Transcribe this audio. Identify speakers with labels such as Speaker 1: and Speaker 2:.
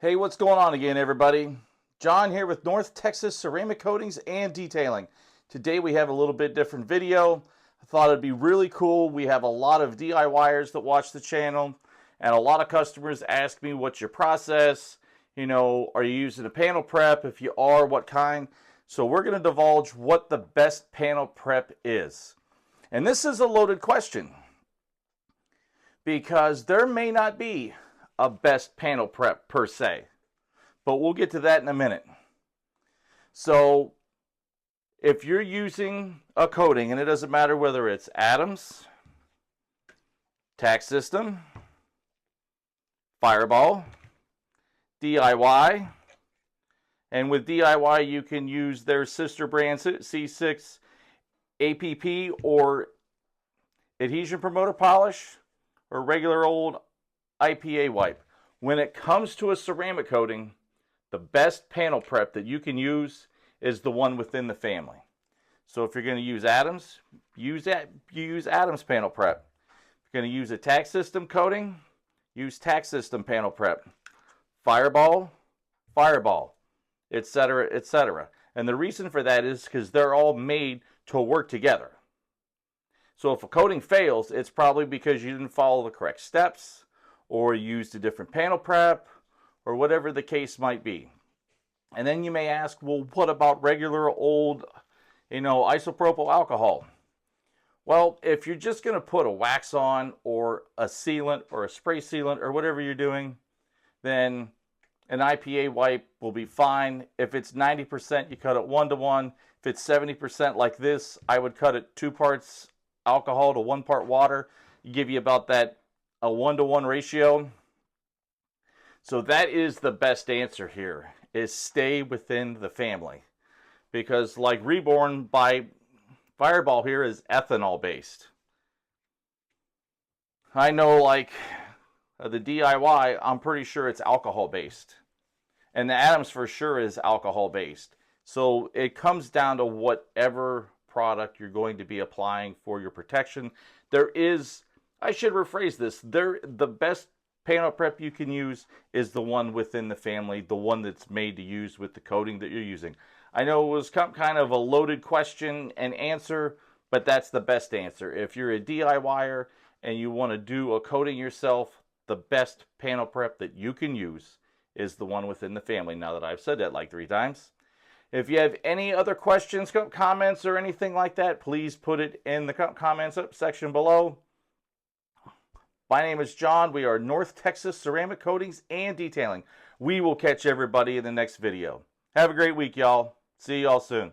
Speaker 1: Hey, what's going on again, everybody? John here with North Texas Ceramic Coatings and Detailing. Today we have a little bit different video. I thought it'd be really cool. We have a lot of DIYers that watch the channel, and a lot of customers ask me, what's your process? You know, are you using a panel prep? If you are, what kind? So we're going to divulge what the best panel prep is. And this is a loaded question, because there may not be a best panel prep per se, but we'll get to that in a minute. So if you're using a coating, and it doesn't matter whether it's Adams, TACSystem, Fireball, DIY, and with DIY you can use their sister brands C6, APP, or adhesion promoter polish, or regular old IPA wipe. When it comes to a ceramic coating, the best panel prep that you can use is the one within the family. So if you're going to use Adams, use Adams panel prep. If you're going to use a TACSystem coating, use TACSystem panel prep. Fireball, Fireball, etc., etc. And the reason for that is because they're all made to work together. So if a coating fails, it's probably because you didn't follow the correct steps, or used a different panel prep, or whatever the case might be. And then you may ask, well, what about regular old, isopropyl alcohol? Well, if you're just going to put a wax on, or a sealant, or a spray sealant, or whatever you're doing, then an IPA wipe will be fine. If it's 90%, you cut it 1-to-1. If it's 70% like this, I would cut it 2 parts alcohol to 1 part water. Give you about that a 1-to-1 ratio. So that is the best answer here, is stay within the family. Because like Reborn by Fireball here is ethanol based. I know, like the DIY, I'm pretty sure it's alcohol based. And the Adams for sure is alcohol based. So it comes down to whatever product you're going to be applying for your protection. There is, I should rephrase this, the best panel prep you can use is the one within the family, the one that's made to use with the coating that you're using. I know it was kind of a loaded question and answer, but that's the best answer. If you're a DIYer and you want to do a coating yourself, the best panel prep that you can use is the one within the family, now that I've said that like 3 times. If you have any other questions, comments, or anything like that, please put it in the comments section below. My name is John. We are North Texas Ceramic Coatings and Detailing. We will catch everybody in the next video. Have a great week, y'all. See y'all soon.